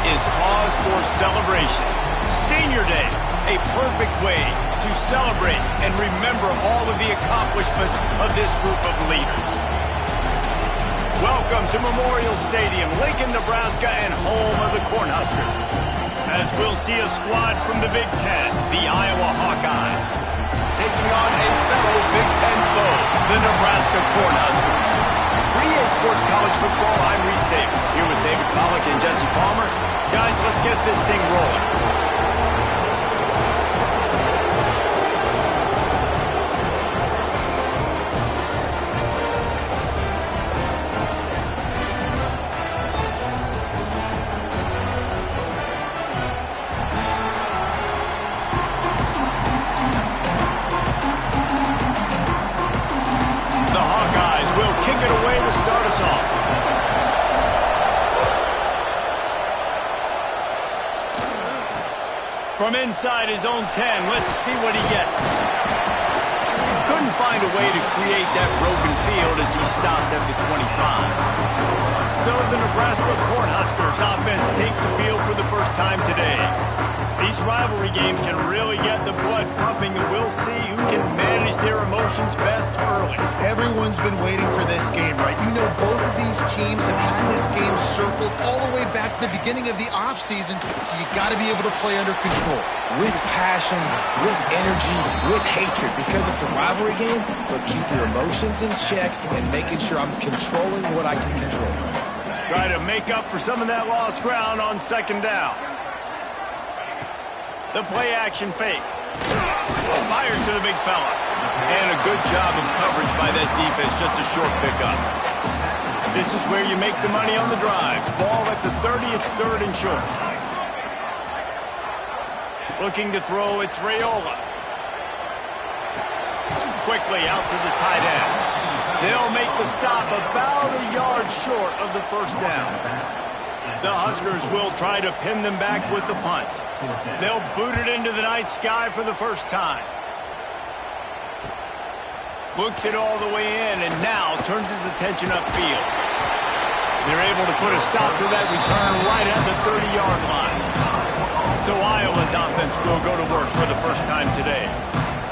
is cause for celebration. Senior Day, a perfect way to celebrate and remember all of the accomplishments of this group of leaders. Welcome to Memorial Stadium, Lincoln, Nebraska, and home of the Cornhuskers. As we'll see a squad from the Big Ten, the Iowa Hawkeyes, taking on a fellow Big Ten foe, the Nebraska Cornhuskers. For EA Sports College Football, I'm Reese Davis, here with David Pollack and Jesse Palmer. Guys, let's get this thing rolling. From inside his own 10, let's see what he gets. Couldn't find a way to create that broken field as he stopped at the 25. So the Nebraska Cornhuskers offense takes the field for the first time today. These rivalry games can really get the blood pumping, and we'll see who can manage their emotions best early. Everyone's been waiting for this game, right? You know, both of these teams have had this game circled all the way back to the beginning of the offseason, so you got to be able to play under control. With passion, with energy, with hatred, because it's a rivalry game, but keep your emotions in check and making sure I'm controlling what I can control. Try to make up for some of that lost ground on second down. The play action fake. Fires to the big fella. And a good job of coverage by that defense, just a short pickup. This is where you make the money on the drive. Ball at the 30, it's third and short. Looking to throw, it's Raiola. Quickly out to the tight end. They'll make the stop about a yard short of the first down. The Huskers will try to pin them back with the punt. They'll boot it into the night sky for the first time. Looks it all the way in and now turns his attention upfield. They're able to put a stop to that return right at the 30-yard line. So Iowa's offense will go to work for the first time today.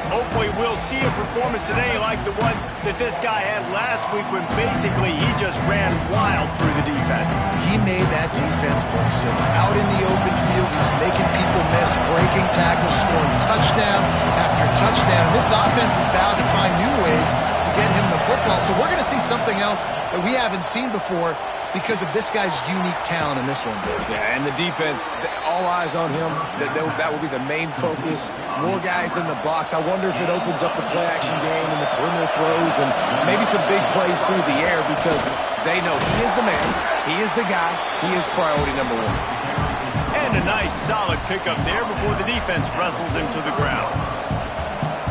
Hopefully we'll see a performance today like the one that this guy had last week when basically he just ran wild through the defense. He made that defense look simple. Out in the open field, he was making people miss, breaking tackles, scoring touchdown after touchdown. This offense is vowed to find new ways to get him the football. So we're going to see something else that we haven't seen before because of this guy's unique talent in this one. Yeah, and the defense, all eyes on him. That will be the main focus. More guys in the box. I wonder if it opens up the play-action game and the perimeter throws and maybe some big plays through the air because they know he is the man, he is the guy, he is priority number one. And a nice, solid pickup there before the defense wrestles him to the ground.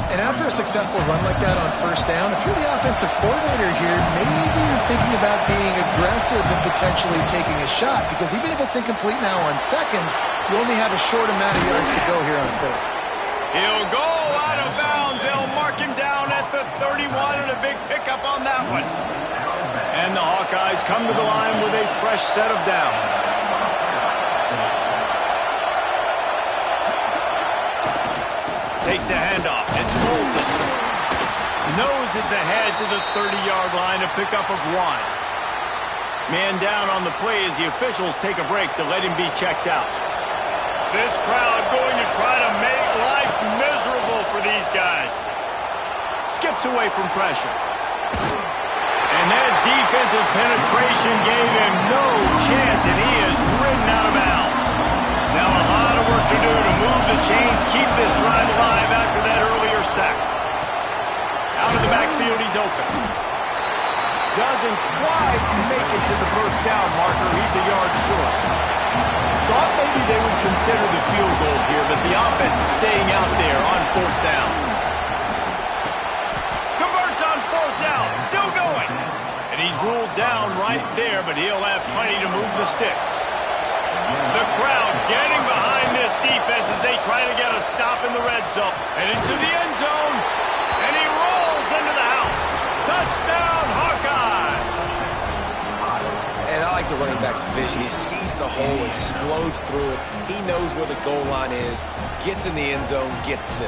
And after a successful run like that on first down, if you're the offensive coordinator here, maybe you're thinking about being aggressive and potentially taking a shot because even if it's incomplete now on second, you only have a short amount of yards to go here on third. He'll go out of bounds. They'll mark him down at the 31 and a big pickup on that one. And the Hawkeyes come to the line with a fresh set of downs. Takes the handoff. It's Bolton. Noses ahead to the 30-yard line, a pickup of one. Man down on the play as the officials take a break to let him be checked out. This crowd going to try to make life miserable for these guys. Skips away from pressure. And that defensive penetration gave him no chance, and he is ridden out of bounds. Now a lot of work to do to move the chains, keep this drive alive after that earlier sack. Out of the backfield, he's open. Doesn't quite make it to the first down marker. He's a yard short. Thought maybe they would consider the field goal here, but the offense is staying out there on fourth down. Converts on fourth down, still going. And he's ruled down right there, but he'll have plenty to move the sticks. The crowd getting behind this defense as they try to get a stop in the red zone. And into the end zone, and he rolls into the house. Touchdown, Hawkeyes! And I like the running back quarterback's vision. He sees the hole, explodes through it. He knows where the goal line is, gets in the end zone, gets 6.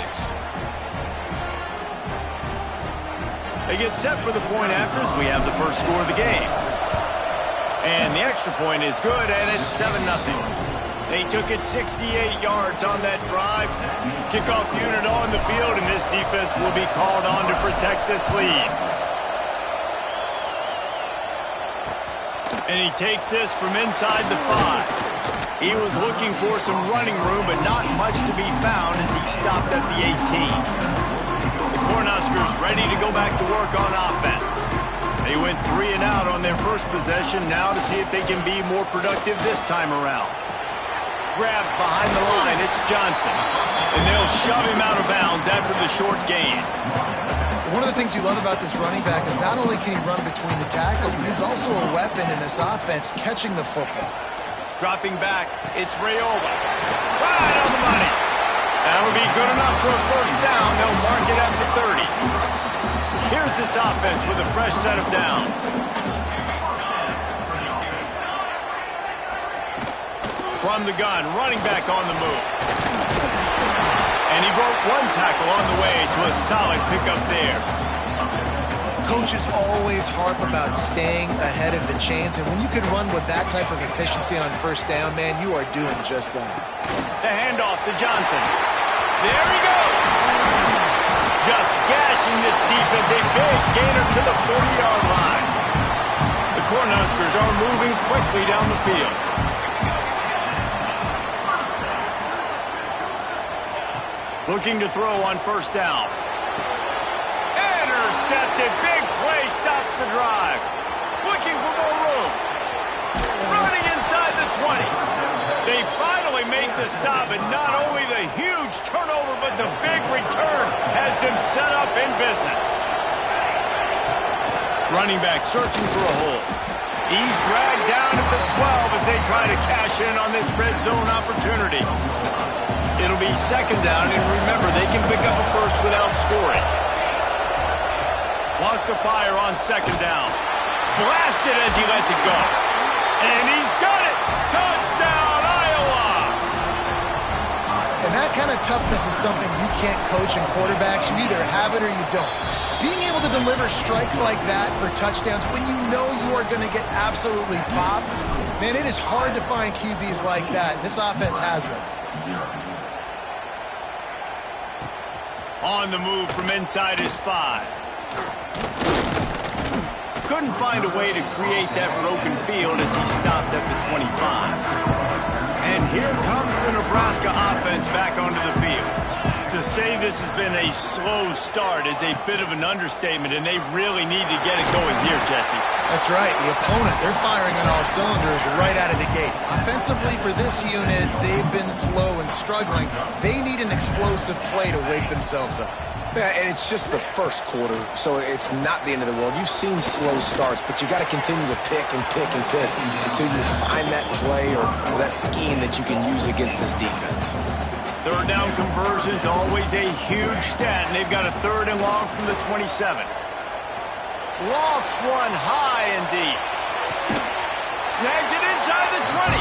They get set for the point after as we have the first score of the game. And the extra point is good, and it's 7-0. They took it 68 yards on that drive. Kickoff unit on the field, and this defense will be called on to protect this lead. And he takes this from inside the 5. He was looking for some running room, but not much to be found as he stopped at the 18. The Cornhuskers ready to go back to work on offense. They went 3 and out on their first possession, now to see if they can be more productive this time around. Grabbed behind the line, it's Johnson. And they'll shove him out of bounds after the short gain. One of the things you love about this running back is not only can he run between the tackles, but he's also a weapon in this offense catching the football. Dropping back, it's Rayola. Right on the money. That'll be good enough for a first down. They'll mark it at the 30. Here's this offense with a fresh set of downs. From the gun, running back on the move. And he broke one tackle on the way to a solid pickup there. Coaches always harp about staying ahead of the chains, and when you can run with that type of efficiency on first down, man, you are doing just that. The handoff to Johnson. There he goes. Just gashing this defense, a big gainer to the 40-yard line. The Cornhuskers are moving quickly down the field. Looking to throw on first down. Intercepted. Big play stops the drive. Looking for more room. Running inside the 20. They finally make the stop, and not only the huge turnover, but the big return has them set up in business. Running back searching for a hole. He's dragged down at the 12 as they try to cash in on this red zone opportunity. It'll be second down, and remember, they can pick up a first without scoring. Lost to fire on second down. Blasted as he lets it go. And he's got it! Touchdown, Iowa! And that kind of toughness is something you can't coach in quarterbacks. You either have it or you don't. Being able to deliver strikes like that for touchdowns when you know you are going to get absolutely popped, man, it is hard to find QBs like that. This offense has one. On the move from inside his 5. Couldn't find a way to create that broken field as he stopped at the 25. And here comes the Nebraska offense back onto the field. To say this has been a slow start is a bit of an understatement, and they really need to get it going here, Jesse. That's right. The opponent, they're firing on all cylinders right out of the gate. Offensively for this unit, they've been slow and struggling. They need an explosive play to wake themselves up. Yeah, and it's just the first quarter, so it's not the end of the world. You've seen slow starts, but you got to continue to pick and pick and pick until you find that play or that scheme that you can use against this defense. Third down conversion's always a huge stat, and they've got a 3rd and long from the 27. Lofts one high and deep. Snags it inside the 20.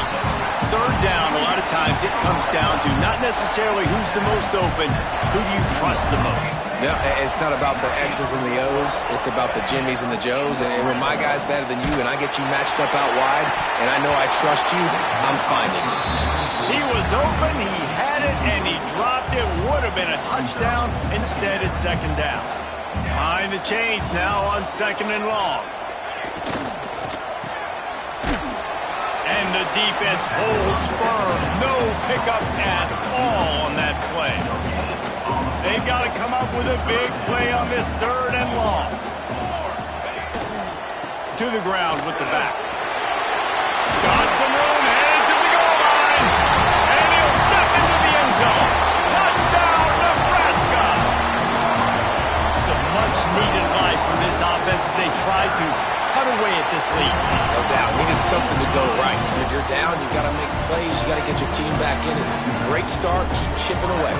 Third down, a lot of times it comes down to not necessarily who's the most open, who do you trust the most? Yeah, it's not about the X's and the O's. It's about the Jimmies and the Joes. And when my guy's better than you and I get you matched up out wide and I know I trust you, I'm finding it. He was open, he had it, and he dropped it. Would have been a touchdown. Instead, it's second down. Behind the chains now on 2nd and long. And the defense holds firm. No pickup at all on that play. They've got to come up with a big play on this 3rd and long. To the ground with the back. Got some room, headed to the goal line. And he'll step into the end zone. Touchdown, Nebraska! It's a much-needed life for this offense as they try to cut away at this lead. No doubt. Needed something to go right. If you're down, you got to make plays. You got to get your team back in it. Great start. Keep chipping away.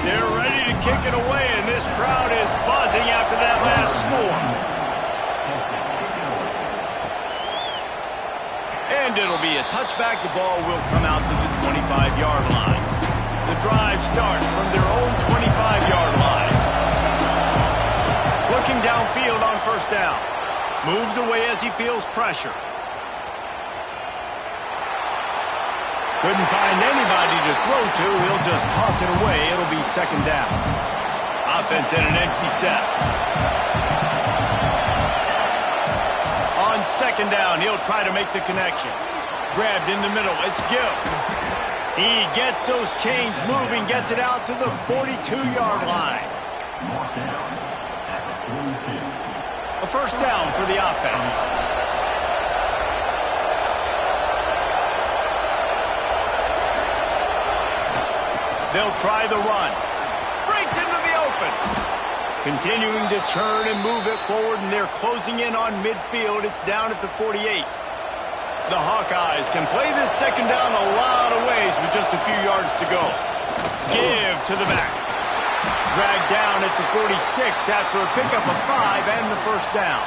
They're ready to kick it away, and this crowd is buzzing after that last score. And it'll be a touchback. The ball will come out to the 25-yard line. The drive starts from their own 25-yard line. Looking downfield on first down. Moves away as he feels pressure. Couldn't find anybody to throw to. He'll just toss it away. It'll be second down. Offense in an empty set. On second down, he'll try to make the connection. Grabbed in the middle. It's Gill. He gets those chains moving, gets it out to the 42-yard line. A first down for the offense. They'll try the run. Breaks into the open. Continuing to turn and move it forward, and they're closing in on midfield. It's down at the 48. The Hawkeyes can play this second down a lot of ways with just a few yards to go. Give to the back. Dragged down at the 46 after a pickup of 5 and the first down.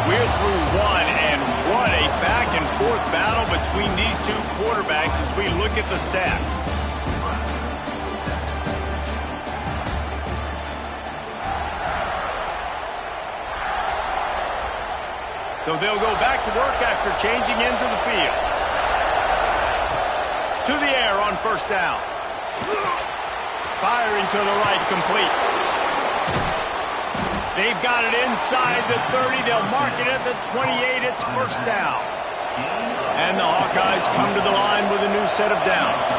We're through one, and what a back-and-forth battle between these two quarterbacks as we look at the stats. So they'll go back to work after changing into the field. To the air on first down. Firing to the right, complete. They've got it inside the 30. They'll mark it at the 28. It's first down. And the Hawkeyes come to the line with a new set of downs.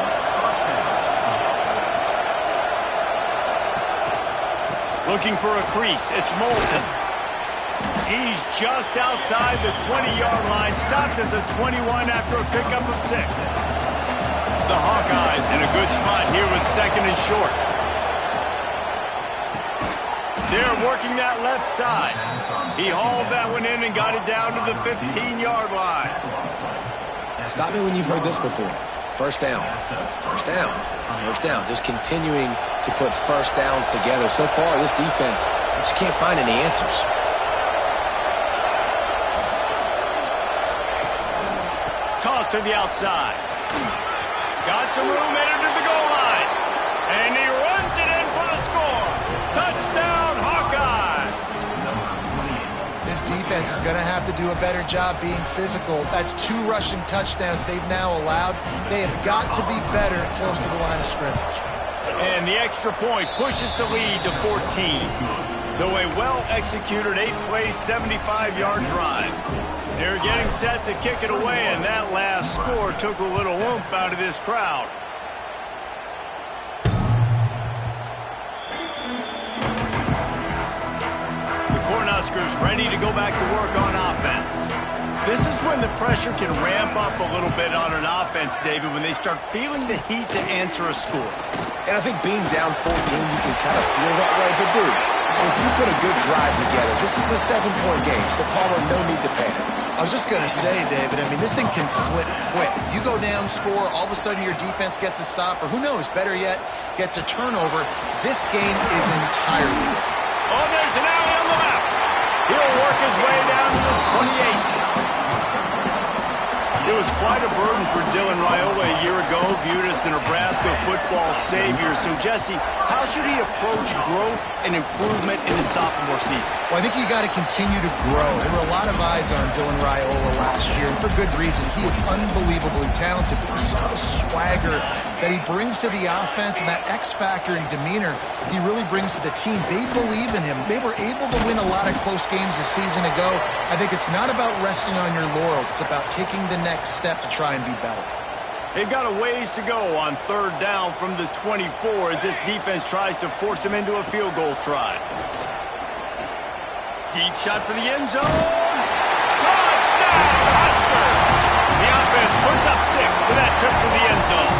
Looking for a crease. It's Moulton. He's just outside the 20-yard line. Stopped at the 21 after a pickup of 6. The Hawkeyes in a good spot here with second and short. They're working that left side. He hauled that one in and got it down to the 15-yard line. Stop me when you've heard this before. First down. First down. First down. Just continuing to put first downs together. So far, this defense just can't find any answers. Toss to the outside. Got some room, headed to the goal line. And he runs it in for the score. Touchdown, Hawkeyes. This defense is going to have to do a better job being physical. That's 2 rushing touchdowns they've now allowed. They have got to be better close to the line of scrimmage. And the extra point pushes the lead to 14. So a well-executed 8-play, 75-yard drive. They're getting set to kick it away, and that last score took a little oomph out of this crowd. The Cornhuskers ready to go back to work on offense. This is when the pressure can ramp up a little bit on an offense, David, when they start feeling the heat to answer a score. And I think being down 14, you can kind of feel that way. But, dude, if you put a good drive together, this is a 7-point game, so Palmer, no need to panic. I was just going to say, David, I mean, this thing can flip quick. You go down, score, all of a sudden your defense gets a stop, or who knows, better yet, gets a turnover. This game is entirely different. Oh, there's an alley on the left. He'll work his way down to the 28. It was quite a burden for Dylan Raiola a year ago, viewed as the Nebraska football savior. So, Jesse, how should he approach growth and improvement in his sophomore season? Well, I think you got to continue to grow. There were a lot of eyes on Dylan Raiola last year, and for good reason. He is unbelievably talented, but we saw the swagger that he brings to the offense and that X factor and demeanor he really brings to the team. They believe in him. They were able to win a lot of close games a season ago. I think it's not about resting on your laurels. It's about taking the next step to try and be better. They've got a ways to go on third down from the 24 as this defense tries to force him into a field goal try. Deep shot for the end zone. Touchdown, Husker! The offense puts up 6 with that trip to the end zone.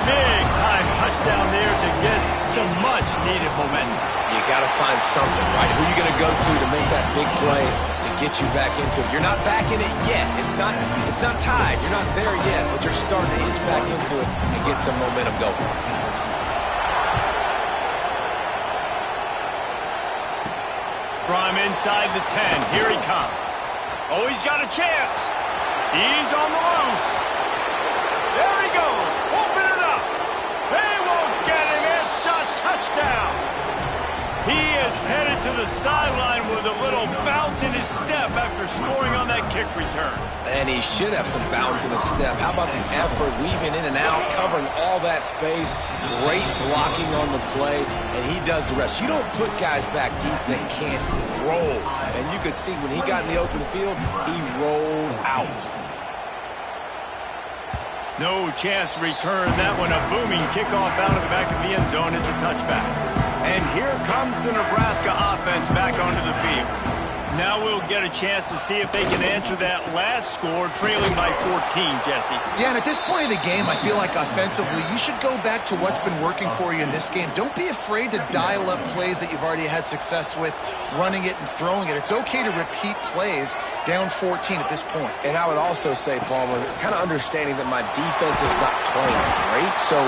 Big-time touchdown there to get some much-needed momentum. You got to find something, right? Who are you going to go to make that big play to get you back into it? You're not back in it yet. It's not tied. You're not there yet, but you're starting to inch back into it and get some momentum going. From inside the 10, here he comes. Oh, he's got a chance. He's on the loose. There he goes. Open it up. They won't get him. It's a touchdown. He is headed to the sideline with a little bounce in his step after scoring on that kick return. And he should have some bounce in his step. How about the effort, weaving in and out, covering all that space, great blocking on the play, and he does the rest. You don't put guys back deep that can't roll. And you could see when he got in the open field, he rolled out. No chance to return that one. A booming kickoff out of the back of the end zone. It's a touchback. And here comes the Nebraska offense back onto the field. Now we'll get a chance to see if they can answer that last score, trailing by 14, Jesse. Yeah, and at this point of the game, I feel like offensively, you should go back to what's been working for you in this game. Don't be afraid to dial up plays that you've already had success with, running it and throwing it. It's okay to repeat plays down 14 at this point. And I would also say, Palmer, kind of understanding that my defense is not playing great, so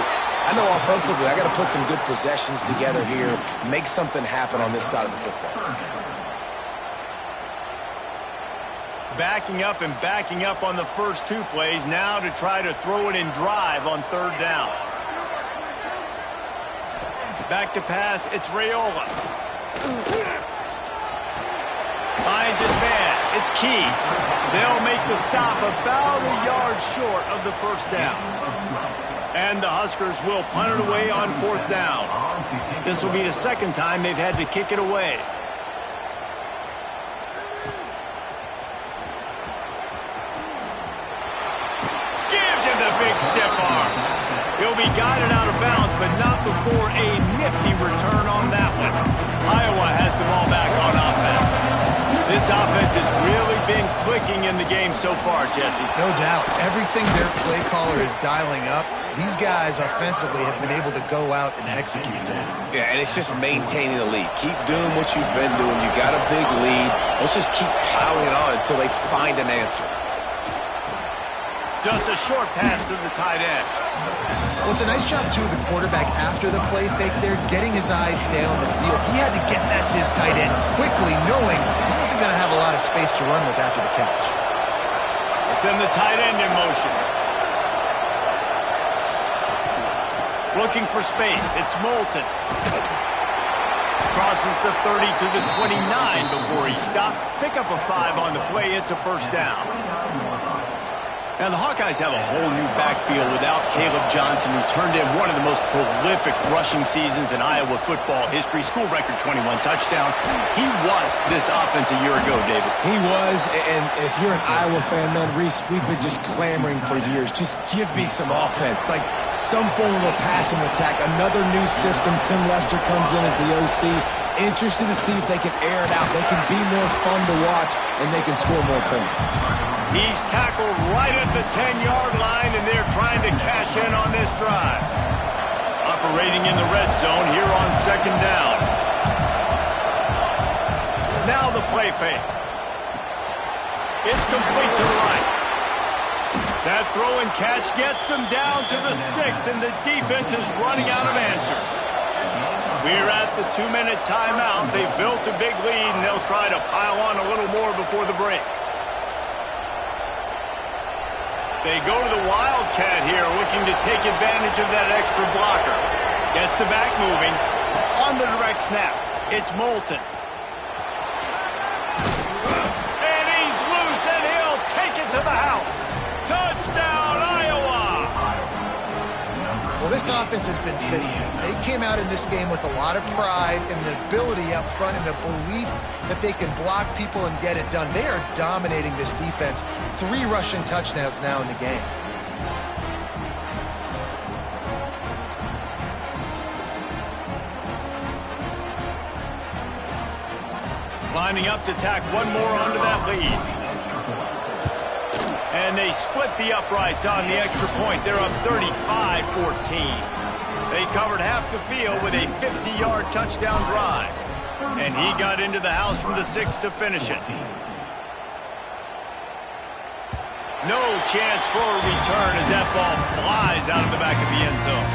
I know offensively I got to put some good possessions together here, make something happen on this side of the football. Backing up on the first two plays, now to try to throw it in drive on third down. Back to pass, it's Raiola. Finds his man, it's Key. They'll make the stop about a yard short of the first down. And the Huskers will punt it away on fourth down. This will be the second time they've had to kick it away. The big stiff arm. He'll be guided out of bounds, but not before a nifty return on that one. Iowa has the ball back on offense. This offense has really been clicking in the game so far, Jesse. No doubt. Everything their play caller is dialing up, these guys offensively have been able to go out and execute that. Yeah, and it's just maintaining the lead. Keep doing what you've been doing. You got a big lead. Let's just keep piling it on until they find an answer. Just a short pass to the tight end. Well, it's a nice job, too, of the quarterback after the play fake there, getting his eyes down the field. He had to get that to his tight end quickly, knowing he wasn't going to have a lot of space to run with after the catch. Let's send the tight end in motion. Looking for space. It's Moulton. Crosses the 30 to the 29 before he stopped. Pick up a 5 on the play. It's a first down. Now, the Hawkeyes have a whole new backfield without Caleb Johnson, who turned in one of the most prolific rushing seasons in Iowa football history. School record 21 touchdowns. He was this offense a year ago, David. He was, and if you're an Iowa fan, man, Reese, we've been just clamoring for years. Just give me some offense, like some form of a passing attack. Another new system. Tim Lester comes in as the OC. Interested to see if they can air it out. They can be more fun to watch, and they can score more points. He's tackled right at the 10-yard line, and they're trying to cash in on this drive. Operating in the red zone here on second down. Now the play fake. It's complete to the right. That throw and catch gets them down to the 6, and the defense is running out of answers. We're at the 2-minute timeout. They've built a big lead, and they'll try to pile on a little more before the break. They go to the Wildcat here, looking to take advantage of that extra blocker. Gets the back moving. On the direct snap, it's Moulton. And he's loose, and he'll take it to the house. Touchdown, Iowa! Well, this offense has been physical. They came out in this game with a lot of pride and the ability up front and the belief that they can block people and get it done. They are dominating this defense. 3 rushing touchdowns now in the game. Lining up to tack one more onto that lead. And they split the uprights on the extra point. They're up 35-14. They covered half the field with a 50-yard touchdown drive. And he got into the house from the 6 to finish it. No chance for a return as that ball flies out of the back of the end zone.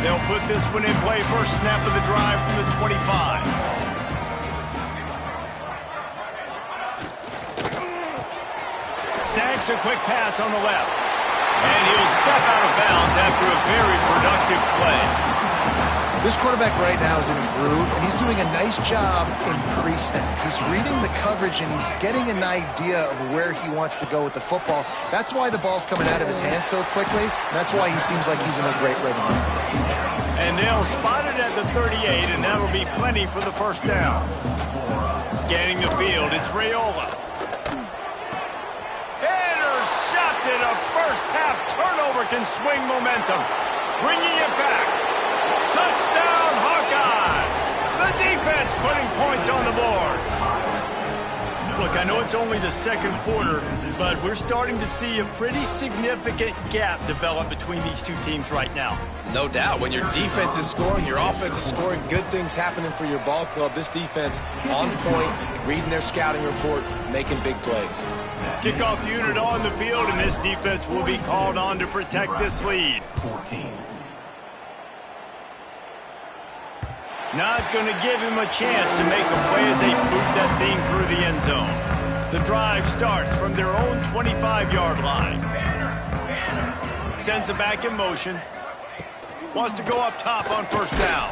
They'll put this one in play first snap of the drive from the 25. Fakes a quick pass on the left. And he'll step out of bounds after a very productive play. This quarterback right now is in a groove, and he's doing a nice job in pre-snap. He's reading the coverage, and he's getting an idea of where he wants to go with the football. That's why the ball's coming out of his hands so quickly, and that's why he seems like he's in a great rhythm. And they'll spot it at the 38, and that'll be plenty for the first down. Scanning the field, it's Raiola. Intercepted. A first-half turnover can swing momentum. Bringing it back. Touchdown, Hawkeye! The defense putting points on the board. Look, I know it's only the second quarter, but we're starting to see a pretty significant gap develop between these two teams right now. No doubt. When your defense is scoring, your offense is scoring, good things happening for your ball club. This defense on point, reading their scouting report, making big plays. Kickoff unit on the field, and this defense will be called on to protect this lead. 14. Not going to give him a chance to make a play as they boot that thing through the end zone. The drive starts from their own 25-yard line. Sends it back in motion. Wants to go up top on first down.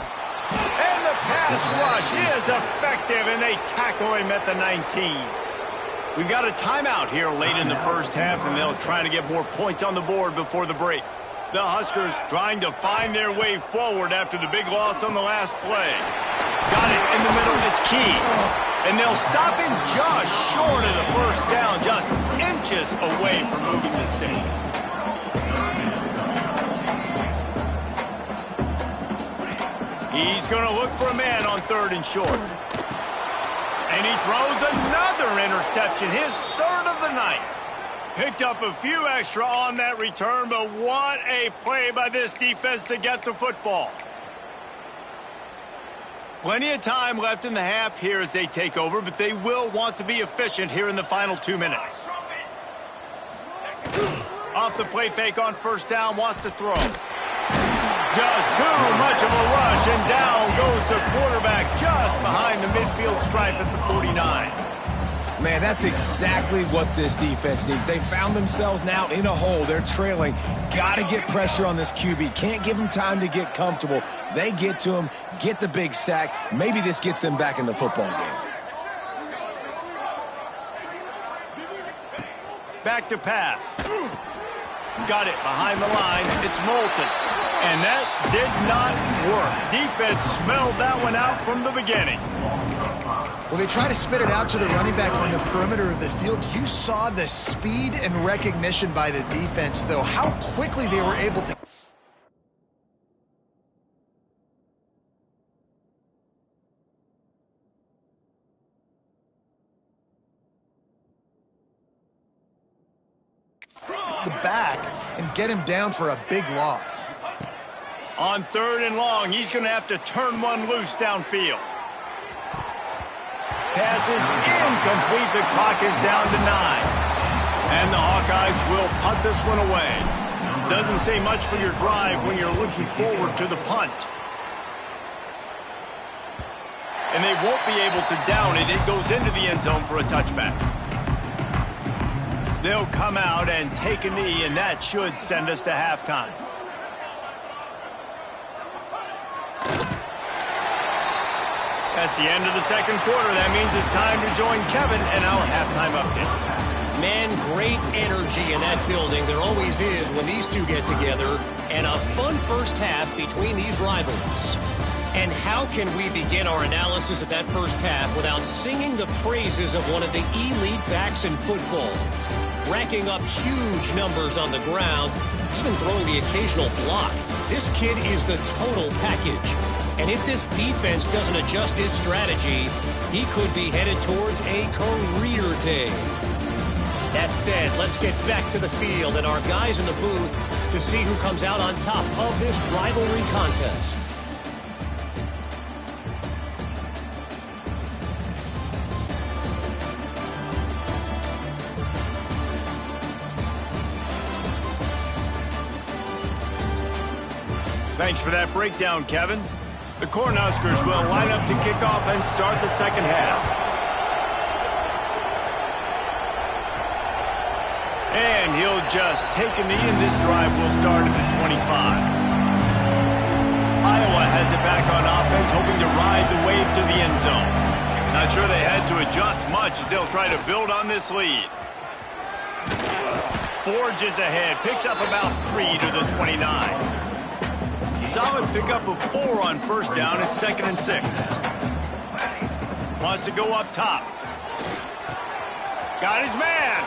And the pass rush is effective, and they tackle him at the 19. We got a timeout here late in the first half, and they'll try to get more points on the board before the break. The Huskers trying to find their way forward after the big loss on the last play. Got it in the middle. It's key. And they'll stop him just short of the first down, just inches away from moving the stakes. He's going to look for a man on third and short. And he throws another interception, his third of the night. Picked up a few extra on that return, but what a play by this defense to get the football. Plenty of time left in the half here as they take over, but they will want to be efficient here in the final 2 minutes. Off the play fake on first down, wants to throw. Just too much of a rush, and down goes the quarterback just behind the midfield stripe at the 49. Man, that's exactly what this defense needs. They found themselves now in a hole. They're trailing. Got to get pressure on this QB. Can't give him time to get comfortable. They get to him, get the big sack. Maybe this gets them back in the football game. Back to pass. Got it behind the line. It's Moulton. And that did not work. Defense smelled that one out from the beginning. Well, they try to spit it out to the running back on the perimeter of the field. You saw the speed and recognition by the defense, though, how quickly they were able to... the back and get him down for a big loss. On third and long, he's going to have to turn one loose downfield. Pass is incomplete. The clock is down to 9. And the Hawkeyes will punt this one away. Doesn't say much for your drive when you're looking forward to the punt. And they won't be able to down it. It goes into the end zone for a touchback. They'll come out and take a knee, and that should send us to halftime. That's the end of the second quarter. That means it's time to join Kevin in our halftime update. Man, great energy in that building. There always is when these two get together. And a fun first half between these rivals. And how can we begin our analysis of that first half without singing the praises of one of the elite backs in football? Racking up huge numbers on the ground, even throwing the occasional block. This kid is the total package. And if this defense doesn't adjust its strategy, he could be headed towards a career day. That said, let's get back to the field and our guys in the booth to see who comes out on top of this rivalry contest. Thanks for that breakdown, Kevin. The Cornhuskers will line up to kick off and start the second half. And he'll just take a knee, and this drive will start at the 25. Iowa has it back on offense, hoping to ride the wave to the end zone. Not sure they had to adjust much as they'll try to build on this lead. Forges ahead, picks up about 3 to the 29. Solid pickup of 4 on first down. It's 2nd and 6. Wants to go up top. Got his man.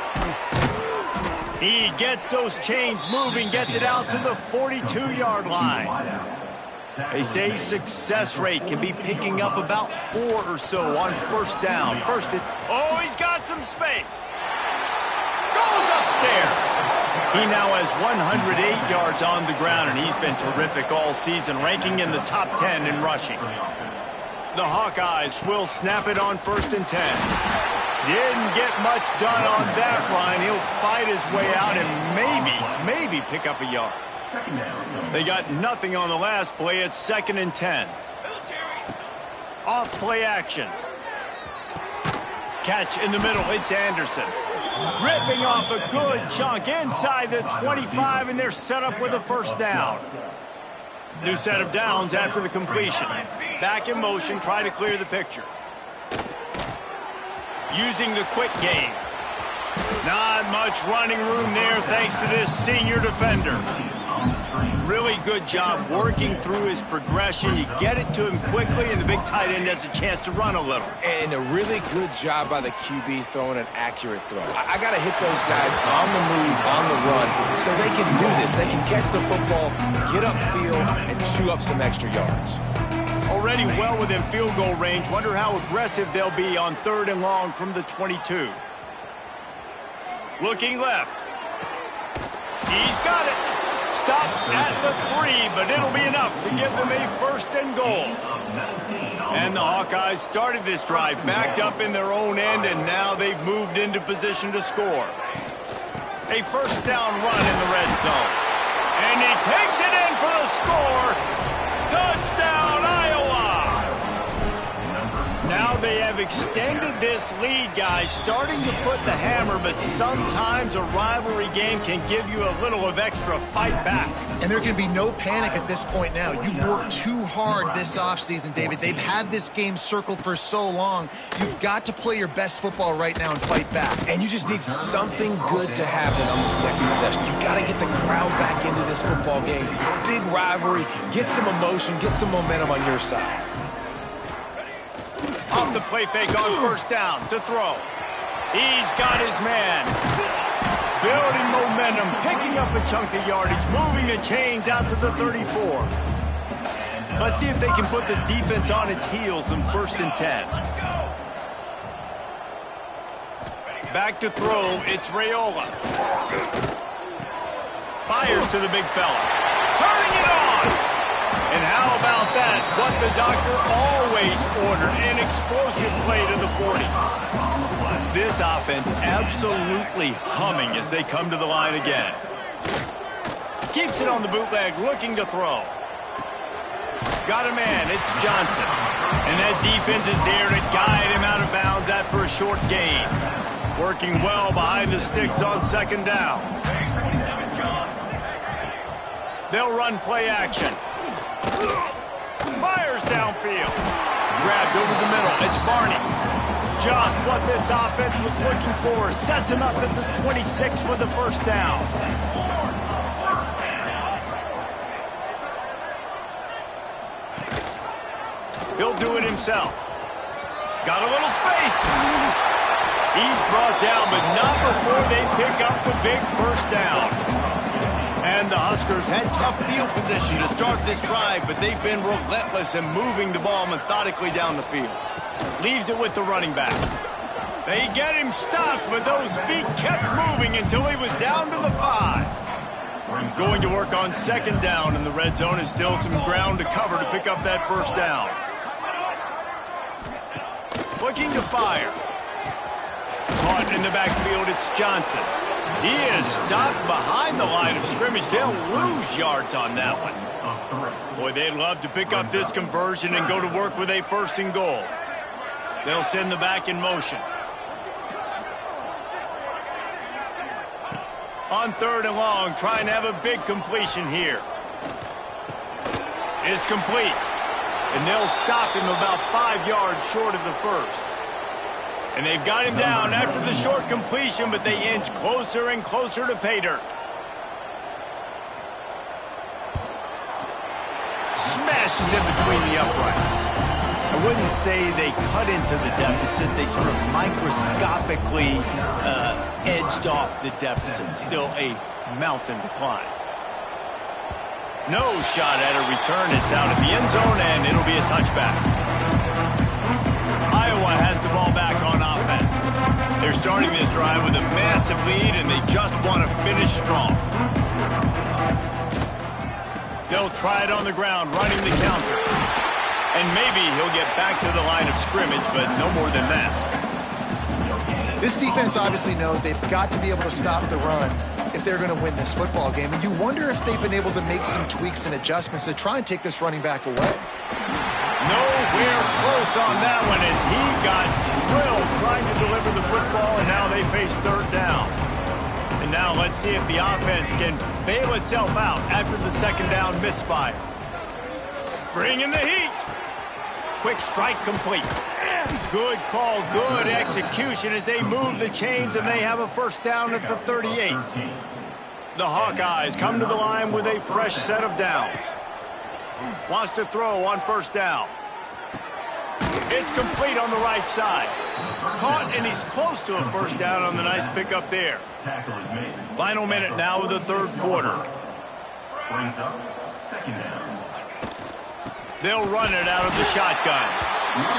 He gets those chains moving, gets it out to the 42-yard line. They say success rate can be picking up about 4 or so on first down. Oh, he's got some space. Goes upstairs. He now has 108 yards on the ground, and he's been terrific all season, ranking in the top 10 in rushing. The Hawkeyes will snap it on 1st and 10. Didn't get much done on that line. He'll fight his way out and maybe pick up a yard. They got nothing on the last play. It's 2nd and 10. Off play action. Catch in the middle. It's Anderson. Ripping off a good chunk inside the 25, and they're set up with a first down. New set of downs after the completion. Back in motion, try to clear the picture. Using the quick game. Not much running room there thanks to this senior defender. Really good job working through his progression. You get it to him quickly, and the big tight end has a chance to run a little. And a really good job by the QB throwing an accurate throw. I got to hit those guys on the move, on the run, so they can do this. They can catch the football, get upfield, and chew up some extra yards. Already well within field goal range. Wonder how aggressive they'll be on 3rd and long from the 22. Looking left. He's got it. Stop at the 3, but it'll be enough to give them a 1st and goal. And the Hawkeyes started this drive backed up in their own end, and now they've moved into position to score. A first down run in the red zone. And he takes it in for the score. Touchdown, Iowa! Now they have extended this lead, guys, starting to put the hammer, but sometimes a rivalry game can give you a little of extra fight back. And there can be no panic at this point now. You've worked too hard this offseason, David. They've had this game circled for so long. You've got to play your best football right now and fight back. And you just need something good to happen on this next possession. You got to get the crowd back into this football game. Big rivalry, get some emotion, get some momentum on your side. Off the play fake on first down to throw. He's got his man. Building momentum, picking up a chunk of yardage, moving the chains out to the 34. Let's see if they can put the defense on its heels in 1st and 10. Back to throw, it's Raiola. Fires to the big fella. Turning it on! And how about that? What the doctor always ordered, an explosive play to the 40. This offense absolutely humming as they come to the line again. Keeps it on the bootleg, looking to throw. Got a man, it's Johnson. And that defense is there to guide him out of bounds after a short gain. Working well behind the sticks on 2nd down. They'll run play action. Fires downfield. Grabbed over the middle. It's Barney. Just what this offense was looking for. Sets him up at the 26 with the first down. He'll do it himself. Got a little space. He's brought down, but not before they pick up the big first down. And the Huskers had tough field position to start this drive, but they've been relentless in moving the ball methodically down the field. Leaves it with the running back. They get him stopped, but those feet kept moving until he was down to the 5. Going to work on 2nd down, and the red zone is still some ground to cover to pick up that first down. Looking to fire. Caught in the backfield, it's Johnson. He is stopped behind the line of scrimmage. They'll lose yards on that one. Boy, they'd love to pick up this conversion and go to work with a 1st and goal. They'll send the back in motion. On 3rd and long, trying to have a big completion here. It's complete. And they'll stop him about 5 yards short of the first. And they've got him down after the short completion, but they inch closer and closer to pay dirt. Smashes it between the uprights. I wouldn't say they cut into the deficit. They sort of microscopically edged off the deficit. Still a mountain to climb. No shot at a return. It's out of the end zone, and it'll be a touchback. Iowa has the ball back on offense. They're starting this drive with a massive lead, and they just want to finish strong. They'll try it on the ground, running the counter. And maybe he'll get back to the line of scrimmage, but no more than that. This defense obviously knows they've got to be able to stop the run if they're going to win this football game. And you wonder if they've been able to make some tweaks and adjustments to try and take this running back away. Nowhere close on that one as he got drilled trying to deliver the football, and now they face 3rd down. And now let's see if the offense can bail itself out after the 2nd down misfire. Bring in the heat. Quick strike complete. Good call, good execution as they move the chains, and they have a 1st down at the 38. The Hawkeyes come to the line with a fresh set of downs. Wants to throw on 1st down. It's complete on the right side. Caught, and he's close to a 1st down on the nice pickup there. Final minute now of the 3rd quarter. Brings up 2nd down. They'll run it out of the shotgun.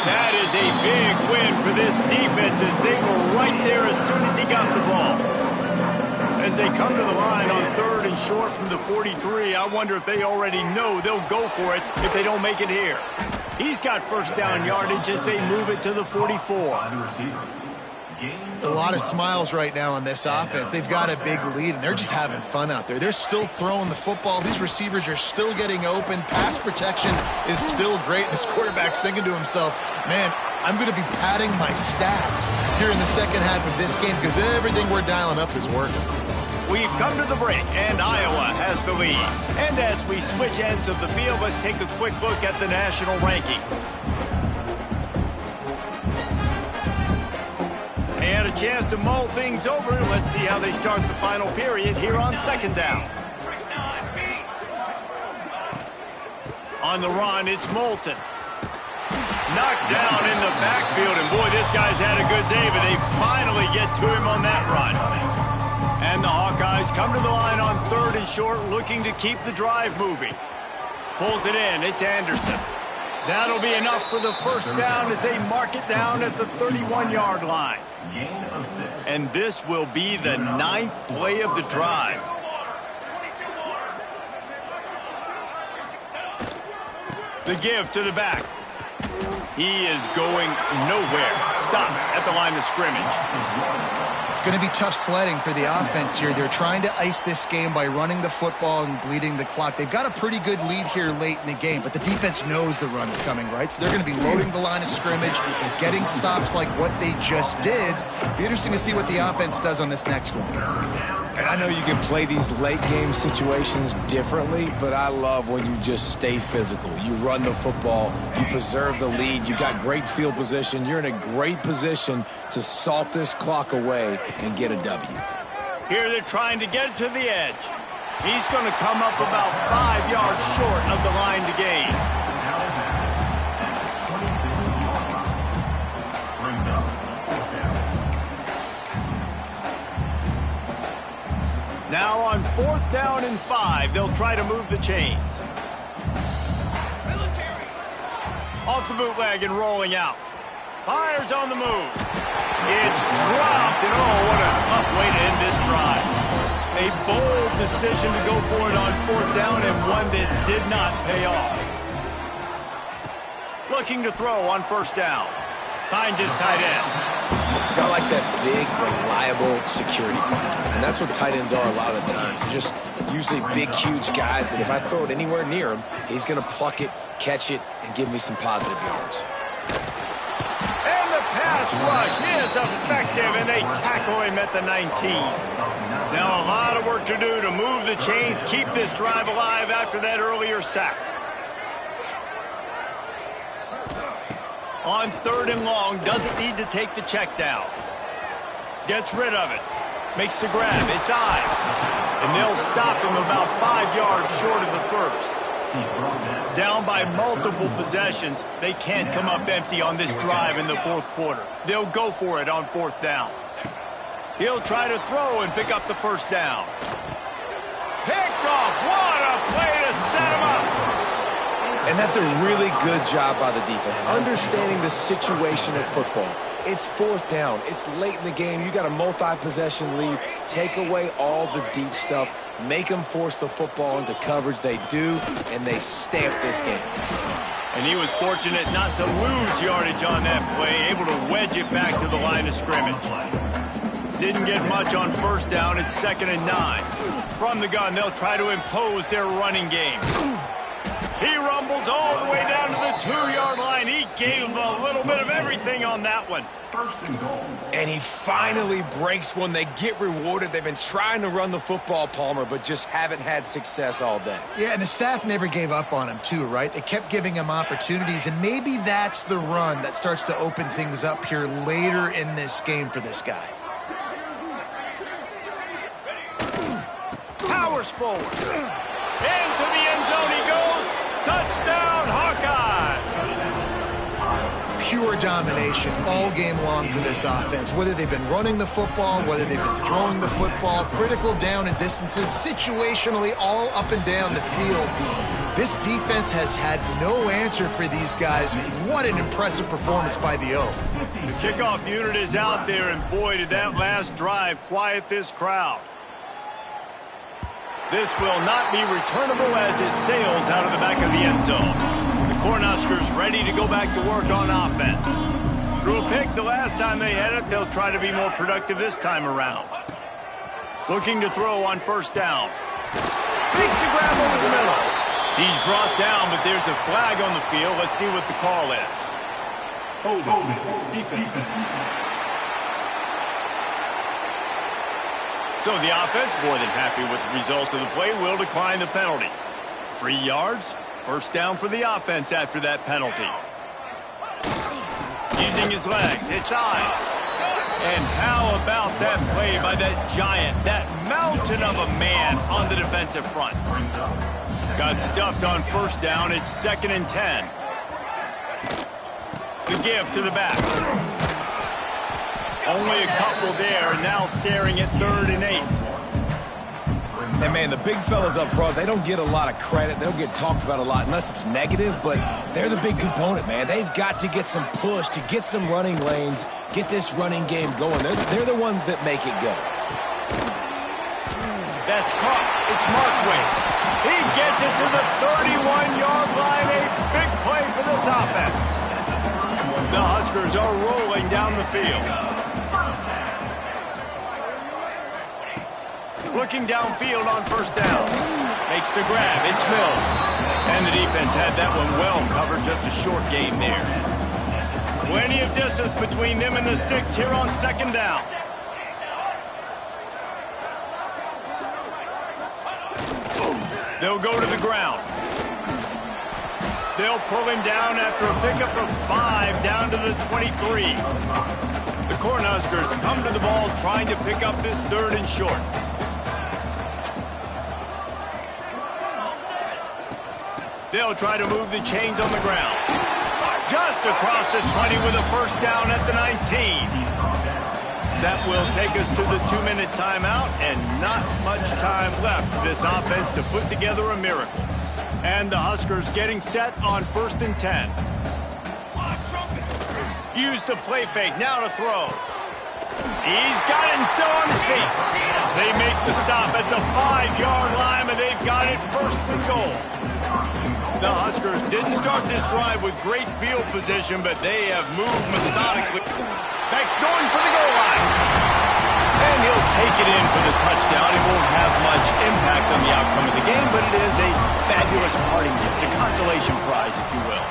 That is a big win for this defense as they were right there as soon as he got the ball. As they come to the line on 3rd and short from the 43, I wonder if they already know they'll go for it if they don't make it here. He's got 1st down yardage as they move it to the 44. A lot of smiles right now on this offense. They've got a big lead, and they're just having fun out there. They're still throwing the football. These receivers are still getting open. Pass protection is still great. This quarterback's thinking to himself, man, I'm going to be padding my stats here in the 2nd half of this game because everything we're dialing up is working. We've come to the break, and Iowa has the lead. And as we switch ends of the field, let's take a quick look at the national rankings. And a chance to mull things over. Let's see how they start the final period here on 2nd down. On the run, it's Moulton. Knocked down in the backfield, and boy, this guy's had a good day, but they finally get to him on that run. And the Hawkeyes come to the line on 3rd and short, looking to keep the drive moving. Pulls it in. It's Anderson. That'll be enough for the 1st down as they mark it down at the 31-yard line. And this will be the 9th play of the drive. The give to the back. He is going nowhere. Stop at the line of scrimmage. It's going to be tough sledding for the offense here. They're trying to ice this game by running the football and bleeding the clock. They've got a pretty good lead here late in the game, but the defense knows the run's coming, right? So they're going to be loading the line of scrimmage, getting stops like what they just did. Be interesting to see what the offense does on this next one. And I know you can play these late game situations differently, but I love when you just stay physical. You run the football, you preserve the lead, you got great field position, you're in a great position to salt this clock away and get a W. Here they're trying to get it to the edge. He's going to come up about 5 yards short of the line to gain. Now on 4th down and 5, they'll try to move the chains. Off the bootleg and rolling out. Fires on the move. It's dropped, and oh, what a tough way to end this drive. A bold decision to go for it on 4th down, and one that did not pay off. Looking to throw on 1st down. Finds his tight end. You got like that big, reliable security blanket. And that's what tight ends are a lot of the times. They're just usually big, huge guys that if I throw it anywhere near him, he's going to pluck it, catch it, and give me some positive yards. And the pass pass rush is effective, and they tackle him at the 19. Now a lot of work to do to move the chains, keep this drive alive after that earlier sack. On 3rd and long, doesn't need to take the check down. Gets rid of it. Makes the grab. It's Ives. And they'll stop him about 5 yards short of the first. Down by multiple possessions, they can't come up empty on this drive in the 4th quarter. They'll go for it on 4th down. He'll try to throw and pick up the 1st down. Picked off. What a play to set him up. And that's a really good job by the defense, understanding the situation of football. It's 4th down. It's late in the game. You got a multi-possession lead. Take away all the deep stuff. Make them force the football into coverage. They do, and they stamp this game. And he was fortunate not to lose yardage on that play, able to wedge it back to the line of scrimmage. Didn't get much on 1st down. It's 2nd and 9. From the gun, they'll try to impose their running game. He rumbles all the way down to the 2-yard line. He gave him a little bit of everything on that one. And he finally breaks one. They get rewarded. They've been trying to run the football, Palmer, but just haven't had success all day. Yeah, and the staff never gave up on him, too, right? They kept giving him opportunities, and maybe that's the run that starts to open things up here later in this game for this guy. Powers forward. Into the end zone he goes. Touchdown, Hawkeye! Pure domination all game long for this offense. Whether they've been running the football, whether they've been throwing the football, critical down and distances, situationally all up and down the field. This defense has had no answer for these guys. What an impressive performance by the O. The kickoff unit is out there, and boy, did that last drive quiet this crowd. This will not be returnable as it sails out of the back of the end zone. The Cornhuskers ready to go back to work on offense. Threw a pick the last time they had it. They'll try to be more productive this time around. Looking to throw on 1st down. Makes the grab over the middle. He's brought down, but there's a flag on the field. Let's see what the call is. Hold defense. So the offense, more than happy with the result of the play, will decline the penalty. 3 yards, 1st down for the offense after that penalty. Using his legs, it's Ives. And how about that play by that giant, that mountain of a man on the defensive front? Got stuffed on 1st down, it's 2nd and 10. The give to the back. Only a couple there, and now staring at 3rd and 8. And, man, the big fellas up front, they don't get a lot of credit. They don't get talked about a lot unless it's negative, but they're the big component, man. They've got to get some push, to get some running lanes, get this running game going. They're the ones that make it go. That's caught. It's Markway. He gets it to the 31-yard line. A big play for this offense. The Huskers are rolling down the field. Looking downfield on 1st down. Makes the grab. It's Mills. And the defense had that one well covered. Just a short game there. Plenty of distance between them and the sticks here on 2nd down. They'll go to the ground. They'll pull him down after a pickup of 5 down to the 23. The Cornhuskers come to the ball trying to pick up this 3rd and short. They'll try to move the chains on the ground. Just across the 20 with a 1st down at the 19. That will take us to the 2-minute timeout, and not much time left for this offense to put together a miracle. And the Huskers getting set on 1st and 10. Use the play fake, now to throw. He's got it and still on his feet. They make the stop at the 5-yard line, and they've got it 1st and goal. The Huskers didn't start this drive with great field position, but they have moved methodically. Beck's going for the goal line. And he'll take it in for the touchdown. It won't have much impact on the outcome of the game, but it is a fabulous parting gift, a consolation prize, if you will.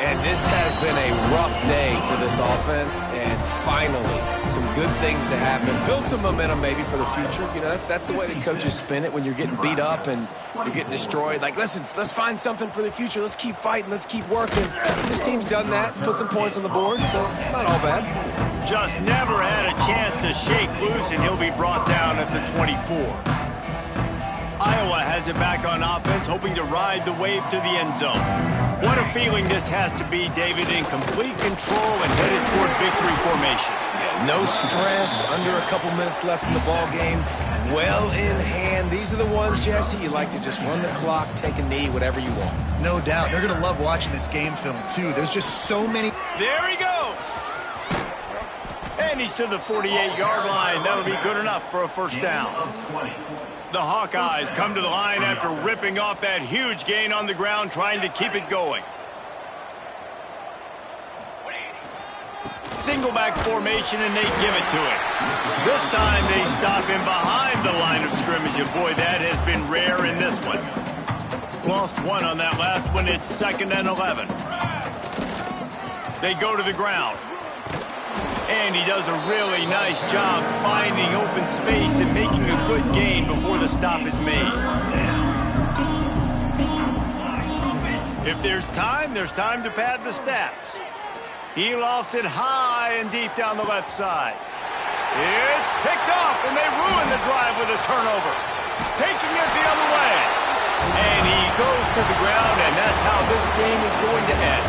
And this has been a rough day for this offense, and finally, some good things to happen. Build some momentum maybe for the future. You know, that's the way the coaches spin it when you're getting beat up and you're getting destroyed. Like, listen, let's find something for the future. Let's keep fighting. Let's keep working. This team's done that, put some points on the board, so it's not all bad. Just never had a chance to shake loose, and he'll be brought down at the 24. Iowa has it back on offense, hoping to ride the wave to the end zone. What a feeling this has to be, David, in complete control and headed toward victory formation. Yeah, no stress, under a couple minutes left in the ball game, well in hand. These are the ones, Jesse, you like to just run the clock, take a knee, whatever you want. No doubt. They're going to love watching this game film, too. There's just so many. There he goes. And he's to the 48-yard line. That'll be good enough for a first down. The Hawkeyes come to the line after ripping off that huge gain on the ground, trying to keep it going. Single back formation, and they give it to him. This time they stop him behind the line of scrimmage, and boy, that has been rare in this one. Lost one on that last one. It's 2nd and 11. They go to the ground. And he does a really nice job finding open space and making a good gain before the stop is made. If there's time to pad the stats. He lofts it high and deep down the left side. It's picked off, and they ruin the drive with a turnover. Taking it the other way. And he goes to the ground, and that's how this game is going to end.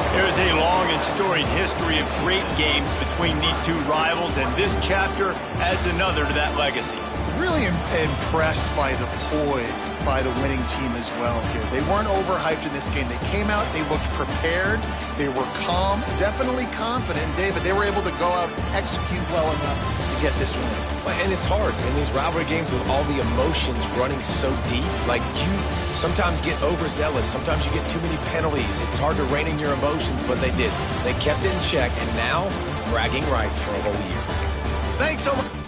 There's a long and storied history of great games between these two rivals, and this chapter adds another to that legacy. Really impressed by the poise by the winning team as well here. They weren't overhyped in this game. They came out, they looked prepared, they were calm, definitely confident. David, they were able to go out and execute well enough to get this win. And it's hard in these rivalry games with all the emotions running so deep. Like, you sometimes get overzealous. Sometimes you get too many penalties. It's hard to rein in your emotions, but they did. They kept it in check, and now bragging rights for a whole year. Thanks so much.